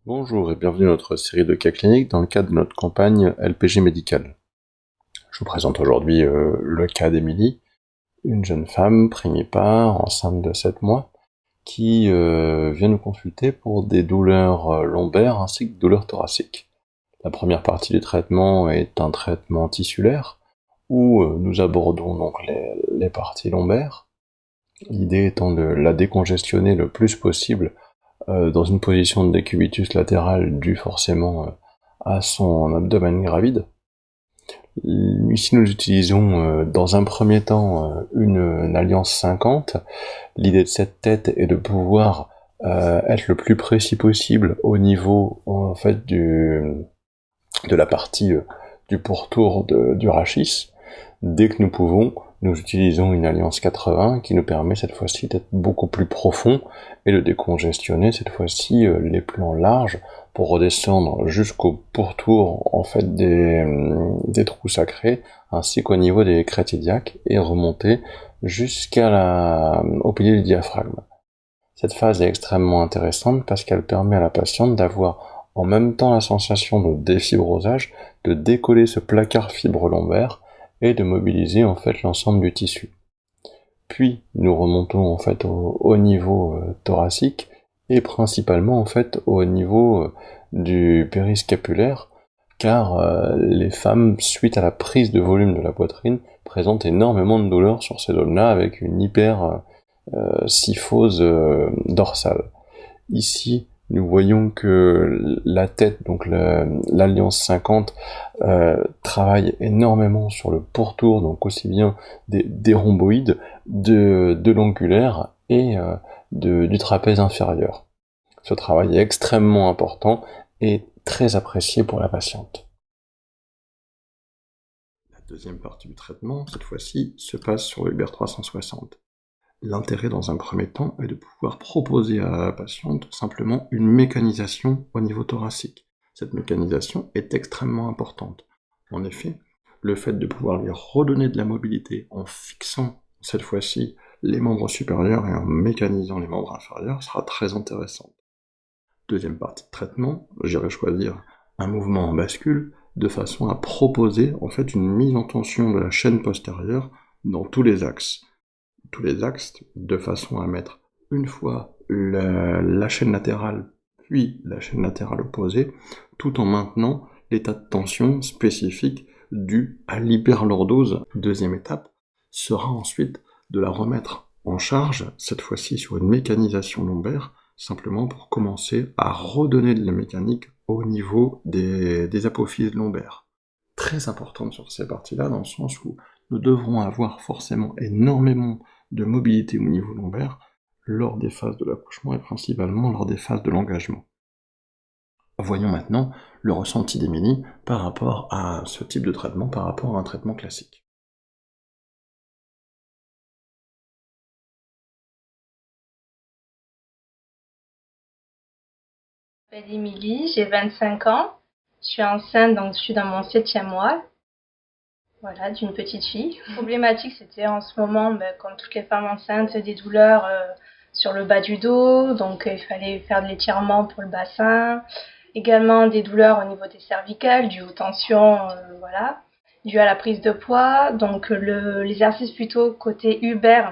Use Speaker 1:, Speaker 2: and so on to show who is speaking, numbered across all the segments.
Speaker 1: Bonjour et bienvenue dans notre série de cas cliniques dans le cadre de notre campagne LPG médicale. Je vous présente aujourd'hui le cas d'Émilie, une jeune femme primipare, enceinte de 7 mois, qui vient nous consulter pour des douleurs lombaires ainsi que douleurs thoraciques. La première partie du traitement est un traitement tissulaire, où nous abordons donc les parties lombaires, l'idée étant de la décongestionner le plus possible dans une position de décubitus latéral due forcément à son abdomen gravide. Ici nous utilisons dans un premier temps une alliance 50. L'idée de cette tête est de pouvoir être le plus précis possible au niveau en fait de la partie du pourtour du rachis. Dès que nous pouvons, nous utilisons une alliance 80 qui nous permet cette fois-ci d'être beaucoup plus profond et de décongestionner cette fois-ci les plans larges pour redescendre jusqu'au pourtour en fait des trous sacrés ainsi qu'au niveau des crêtes iliaques et remonter au pilier du diaphragme. Cette phase est extrêmement intéressante parce qu'elle permet à la patiente d'avoir en même temps la sensation de défibrosage, de décoller ce placard fibre lombaire et de mobiliser en fait l'ensemble du tissu. Puis nous remontons en fait au niveau thoracique et principalement en fait au niveau du périscapulaire, car les femmes, suite à la prise de volume de la poitrine, présentent énormément de douleurs sur ces zones-là avec une hypersyphose dorsale. Ici, nous voyons que la tête, donc l'alliance 50, travaille énormément sur le pourtour, donc aussi bien des rhomboïdes, de l'angulaire et du trapèze inférieur. Ce travail est extrêmement important et très apprécié pour la patiente. La deuxième partie du traitement, cette fois-ci, se passe sur le Uber 360. L'intérêt dans un premier temps est de pouvoir proposer à la patiente simplement une mécanisation au niveau thoracique. Cette mécanisation est extrêmement importante. En effet, le fait de pouvoir lui redonner de la mobilité en fixant cette fois-ci les membres supérieurs et en mécanisant les membres inférieurs sera très intéressant. Deuxième partie de traitement, j'irai choisir un mouvement en bascule de façon à proposer en fait une mise en tension de la chaîne postérieure dans tous les axes. De façon à mettre une fois la chaîne latérale puis la chaîne latérale opposée, tout en maintenant l'état de tension spécifique dû à l'hyperlordose. Deuxième étape sera ensuite de la remettre en charge, cette fois-ci sur une mécanisation lombaire, simplement pour commencer à redonner de la mécanique au niveau des apophyses lombaires. Très importante sur ces parties-là, dans le sens où nous devrons avoir forcément énormément de mobilité au niveau lombaire lors des phases de l'accouchement et principalement lors des phases de l'engagement. Voyons maintenant le ressenti d'Émilie par rapport à ce type de traitement, par rapport à un traitement classique.
Speaker 2: Je m'appelle Émilie, j'ai 25 ans. Je suis enceinte, donc je suis dans mon 7e mois. Voilà, d'une petite fille. La problématique, c'était en ce moment, comme toutes les femmes enceintes, des douleurs sur le bas du dos. Donc il fallait faire de l'étirement pour le bassin. Également des douleurs au niveau des cervicales, dues aux tensions, voilà, dues à la prise de poids. Donc l'exercice plutôt côté Uber,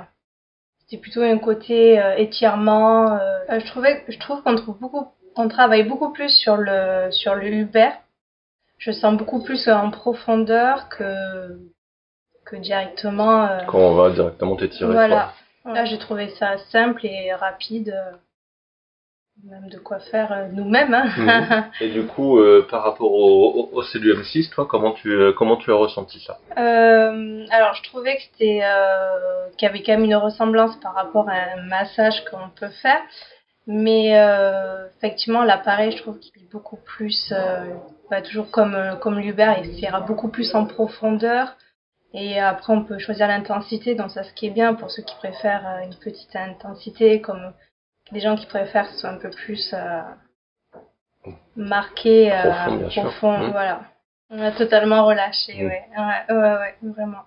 Speaker 2: c'était plutôt un côté étirement. Je trouve qu'on travaille beaucoup plus sur le Uber. Je sens beaucoup plus en profondeur que directement.
Speaker 1: Quand on va directement t'étirer.
Speaker 2: Voilà. Là, j'ai trouvé ça simple et rapide. Même de quoi faire nous-mêmes. Hein.
Speaker 1: Et du coup, par rapport au CDM6, toi, comment tu as ressenti ça?
Speaker 2: Alors, je trouvais que qu'il y avait quand même une ressemblance par rapport à un massage qu'on peut faire. Mais effectivement, l'appareil, je trouve qu'il est beaucoup plus, toujours comme l'Uber, il ira beaucoup plus en profondeur. Et après, on peut choisir l'intensité, donc ça, ce qui est bien pour ceux qui préfèrent une petite intensité, comme des gens qui préfèrent que ce soit un peu plus marqué,
Speaker 1: Profond, bien sûr.
Speaker 2: profond, voilà. On a totalement relâché, ouais, vraiment.